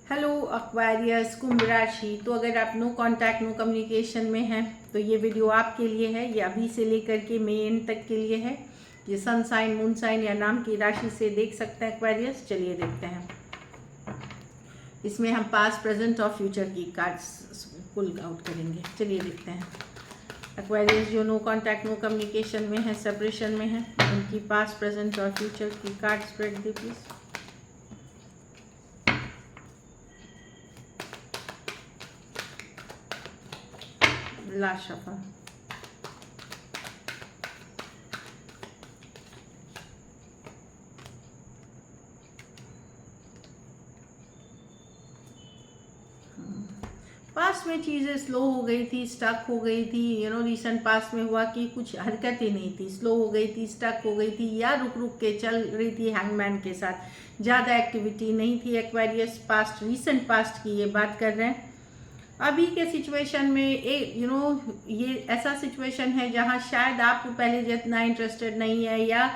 Hello Aquarius कुंभ राशि। तो अगर आप नो कांटेक्ट नो कम्युनिकेशन में हैं तो ये वीडियो आपके लिए है। ये अभी से लेकर के मई एंड तक के लिए है। ये सन साइन मून साइन या नाम की राशि से देख सकते हैं एक्वेरियस। चलिए देखते हैं। इसमें हम पास्ट प्रेजेंट और फ्यूचर की कार्ड्स पुल आउट करेंगे। चलिए देखते हैं एक्वेरियस जो नो कांटेक्ट नो कम्युनिकेशन में है, सेपरेशन में है, उनकी पास्ट प्रेजेंट और फ्यूचर की card spread the please. Last shuffle. Past में चीज़ें स्लो हो गई थी, स्टक हो गई थी। रिसेंट पास्ट में हुआ कि कुछ हरकतें नहीं थी, स्लो हो गई थी, स्टक हो गई थी या रुक रुक के चल रही थी हैंगमैन के साथ। ज़्यादा एक्टिविटी नहीं थी एक्वेरियस। पास्ट रिसेंट पास्ट की ये बात कर रहे हैं। अभी के सिचुएशन में ये ऐसा सिचुएशन है जहाँ शायद आप पहले जितना इंटरेस्टेड नहीं है या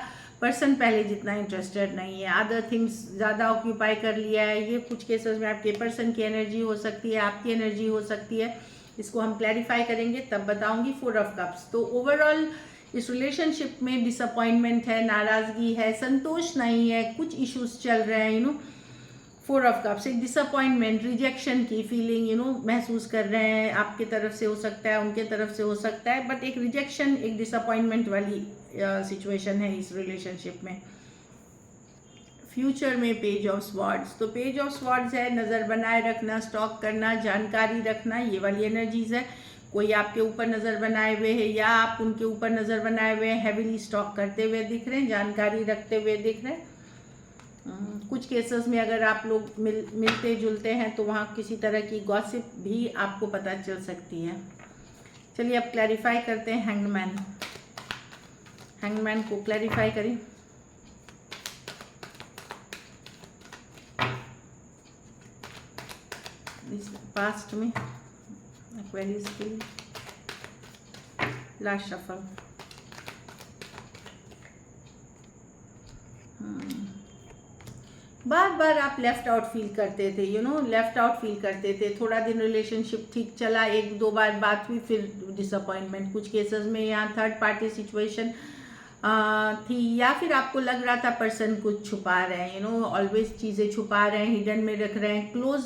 पर्सन पहले जितना इंटरेस्टेड नहीं है, अदर थिंग्स ज़्यादा ऑक्यूपाई कर लिया है। ये कुछ केसेस में आपके पर्सन की एनर्जी हो सकती है, आपकी एनर्जी हो सकती है। इसको हम क्लैरिफाई करेंगे तब बताऊंगी। 4 ऑफ कप्स। तो ओवरऑल इस रिलेशनशिप में डिसअपॉइंटमेंट है, नाराज़गी है, संतोष नहीं है, कुछ इश्यूज चल रहे हैं। 4 ऑफ कप्स एक डिसअपॉइंटमेंट, रिजेक्शन की फीलिंग महसूस कर रहे हैं। आपकी तरफ से हो सकता है, उनके तरफ से हो सकता है, बट एक रिजेक्शन, एक डिसअपॉइंटमेंट वाली सिचुएशन है इस रिलेशनशिप में। फ्यूचर में पेज ऑफ स्वॉर्ड्स। तो पेज ऑफ स्वॉर्ड्स है नज़र बनाए रखना, स्टॉक करना, जानकारी रखना, ये वाली एनर्जीज है। कोई आपके ऊपर नज़र बनाए हुए है या आप उनके ऊपर नज़र बनाए हुए हैं, हैविली स्टॉक करते हुए दिख रहे हैं, जानकारी रखते हुए दिख रहे हैं। कुछ केसेस में अगर आप लोग मिलते जुलते हैं तो वहाँ किसी तरह की गॉसिप भी आपको पता चल सकती है। चलिए अब क्लैरिफाई करते हैं हैंगमैन। हैंगमैन को क्लैरिफाई करें। इस पास्ट में एक्वेरियस के लिए लास्ट शफल। बार बार आप लेफ्ट आउट फील करते थे, लेफ्ट आउट फील करते थे। थोड़ा दिन रिलेशनशिप ठीक चला, एक दो बार बात हुई, फिर डिसअपॉइंटमेंट। कुछ केसेस में यहाँ थर्ड पार्टी सिचुएशन थी या फिर आपको लग रहा था पर्सन कुछ छुपा रहे हैं, ऑलवेज चीज़ें छुपा रहे हैं, हिडन में रख रहे हैं, क्लोज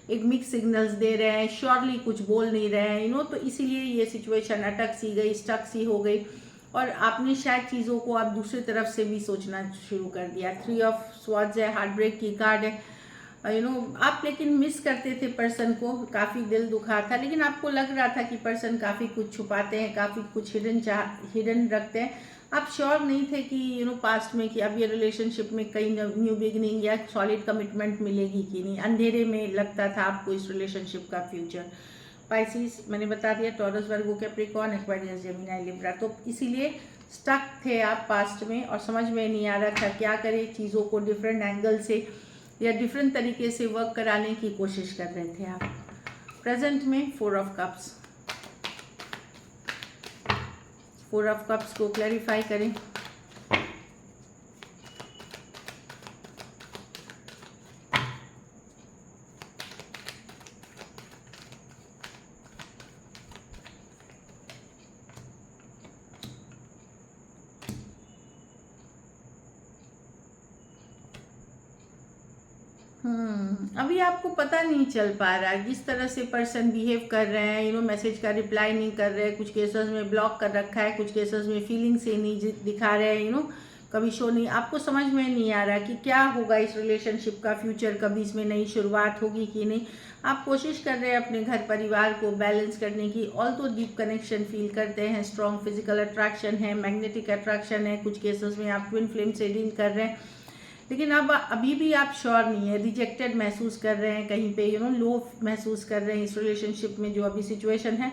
एक मिक्स सिग्नल्स दे रहे हैं, श्योरली कुछ बोल नहीं रहे हैं, तो इसीलिए ये सिचुएशन अटक सी गई, स्टक सी हो गई और आपने शायद चीज़ों को आप दूसरी तरफ से भी सोचना शुरू कर दिया। 3 ऑफ स्वॉर्ड्स है, हार्ट ब्रेक की कार्ड है। आप लेकिन मिस करते थे पर्सन को, काफ़ी दिल दुखा था, लेकिन आपको लग रहा था कि पर्सन काफ़ी कुछ छुपाते हैं, काफ़ी कुछ हिडन रखते हैं। आप श्योर नहीं थे कि पास्ट में कि अब ये रिलेशनशिप में कई न्यू बिगनिंग या सॉलिड कमिटमेंट मिलेगी कि नहीं। अंधेरे में लगता था आपको इस रिलेशनशिप का फ्यूचर। पाइसिस मैंने बता दिया, टॉरस, वर्गो, कैप्रिकॉर्न, एक्वेरियस, जेमिनी, लिब्रा। तो इसीलिए स्टक थे आप पास्ट में और समझ में नहीं आ रहा था क्या करें। चीज़ों को डिफरेंट एंगल से या डिफरेंट तरीके से वर्क कराने की कोशिश कर रहे थे आप। प्रेजेंट में 4 ऑफ कप्स। 4 ऑफ कप्स को क्लैरिफाई करें। अभी आपको पता नहीं चल पा रहा है जिस तरह से पर्सन बिहेव कर रहे हैं, मैसेज का रिप्लाई नहीं कर रहे हैं, कुछ केसेस में ब्लॉक कर रखा है, कुछ केसेस में फीलिंग से नहीं दिखा रहे हैं, कभी शो नहीं। आपको समझ में नहीं आ रहा कि क्या होगा इस रिलेशनशिप का फ्यूचर, कभी इसमें नई शुरुआत होगी कि नहीं। आप कोशिश कर रहे हैं अपने घर परिवार को बैलेंस करने की। ऑल्सो डीप कनेक्शन फील करते हैं, स्ट्रॉन्ग फिजिकल अट्रैक्शन है, मैग्नेटिक अट्रैक्शन है। कुछ केसेस में आप ट्विन फ्लेम से डील कर रहे हैं, लेकिन अब अभी भी आप श्योर नहीं है, रिजेक्टेड महसूस कर रहे हैं, कहीं पे लो महसूस कर रहे हैं। इस रिलेशनशिप में जो अभी सिचुएशन है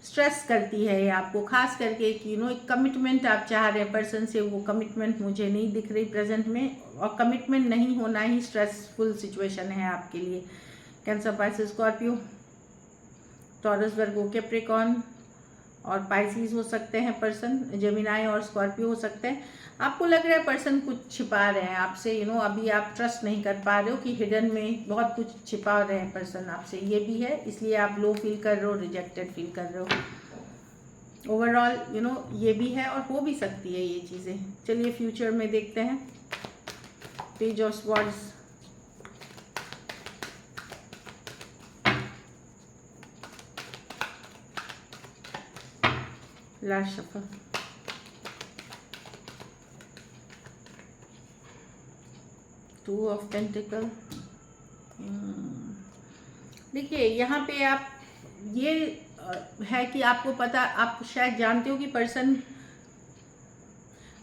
स्ट्रेस करती है ये आपको, खास करके कि एक कमिटमेंट आप चाह रहे हैं पर्सन से, वो कमिटमेंट मुझे नहीं दिख रही प्रेजेंट में, और कमिटमेंट नहीं होना ही स्ट्रेसफुल सिचुएशन है आपके लिए। कैंसर, पाइसेस, स्कॉर्पियो, टॉरस, वर्गो, कैप्रिकॉर्न और पाइसिस हो सकते हैं पर्सन, जेमिनाई और स्कॉर्पियो हो सकते हैं। आपको लग रहा है पर्सन कुछ छिपा रहे हैं आपसे, अभी आप ट्रस्ट नहीं कर पा रहे हो कि हिडन में बहुत कुछ छिपा रहे हैं पर्सन आपसे, ये भी है, इसलिए आप लो फील कर रहे हो, रिजेक्टेड फील कर रहे हो। ओवरऑल ये भी है और हो भी सकती है ये चीज़ें। चलिए फ्यूचर में देखते हैं। Page of swords, last shuffle, two of pentacle. देखिए यहाँ पे आप ये है कि आपको पता, आप शायद जानते हो कि पर्सन,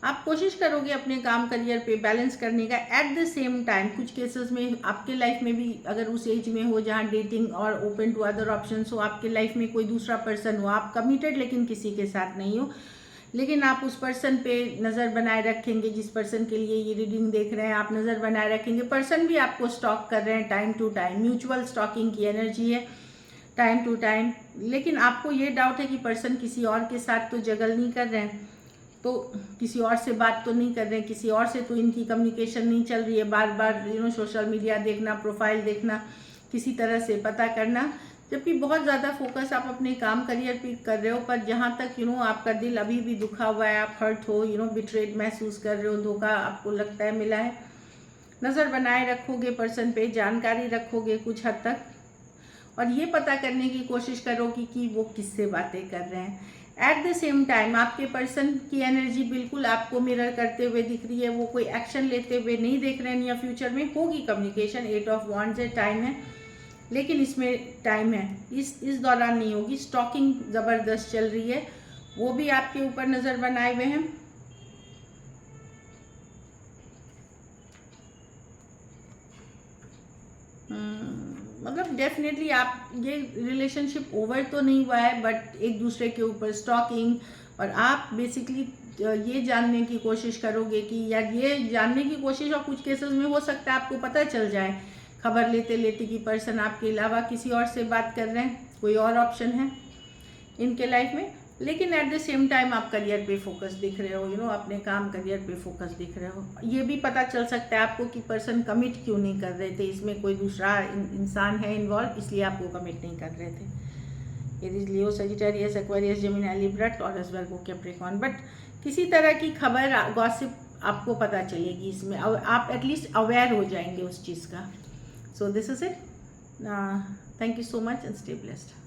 आप कोशिश करोगे अपने काम करियर पे बैलेंस करने का। एट द सेम टाइम कुछ केसेस में आपके लाइफ में भी अगर उस एज में हो जहाँ डेटिंग और ओपन टू अदर ऑप्शंस हो, आपके लाइफ में कोई दूसरा पर्सन हो, आप कमिटेड लेकिन किसी के साथ नहीं हो, लेकिन आप उस पर्सन पे नज़र बनाए रखेंगे, जिस पर्सन के लिए ये रीडिंग देख रहे हैं आप नज़र बनाए रखेंगे। पर्सन भी आपको स्टॉक कर रहे हैं time to time, mutual stocking की एनर्जी है टाइम टू टाइम। लेकिन आपको ये डाउट है कि पर्सन किसी और के साथ तो जगल नहीं कर रहे हैं, तो किसी और से बात तो नहीं कर रहे हैं, किसी और से तो इनकी कम्युनिकेशन नहीं चल रही है। बार बार सोशल मीडिया देखना, प्रोफाइल देखना, किसी तरह से पता करना, जबकि बहुत ज़्यादा फोकस आप अपने काम करियर पे कर रहे हो। पर जहाँ तक आपका दिल अभी भी दुखा हुआ है, आप हर्ट हो, बिट्रेड महसूस कर रहे हो, धोखा आपको लगता है मिला है, नज़र बनाए रखोगे पर्सन पे, जानकारी रखोगे कुछ हद तक, और ये पता करने की कोशिश करोगे कि वो किससे बातें कर रहे हैं। एट द सेम टाइम आपके पर्सन की एनर्जी बिल्कुल आपको मिरर करते हुए दिख रही है, वो कोई एक्शन लेते हुए नहीं देख रहे हैं। या फ्यूचर में होगी कम्युनिकेशन, 8 ऑफ वॉन्ड्स है, टाइम है, लेकिन इसमें टाइम है, इस दौरान नहीं होगी। स्टॉकिंग ज़बरदस्त चल रही है, वो भी आपके ऊपर नज़र बनाए हुए हैं। मतलब डेफिनेटली आप, ये रिलेशनशिप ओवर तो नहीं हुआ है, बट एक दूसरे के ऊपर स्टॉकिंग, और आप बेसिकली ये जानने की कोशिश करोगे कि, या ये जानने की कोशिश, और कुछ केसेस में हो सकता है आपको पता चल जाए खबर लेते लेते कि पर्सन आपके अलावा किसी और से बात कर रहे हैं, कोई और ऑप्शन है इनके लाइफ में। लेकिन एट द सेम टाइम आप करियर पे फोकस दिख रहे हो, अपने काम करियर पे फोकस दिख रहे हो। ये भी पता चल सकता है आपको कि पर्सन कमिट क्यों नहीं कर रहे थे, इसमें कोई दूसरा इंसान है इन्वॉल्व, इसलिए आपको कमिट नहीं कर रहे थे। Aries, Leo, Sagittarius, Aquarius, Gemini, Libra, taurus, Virgo, Capricorn. But किसी तरह की खबर, गॉसिप आपको पता चलेगी इसमें, आप एटलीस्ट अवेयर हो जाएंगे उस चीज़ का। So this is it. Thank you so much and stay blessed.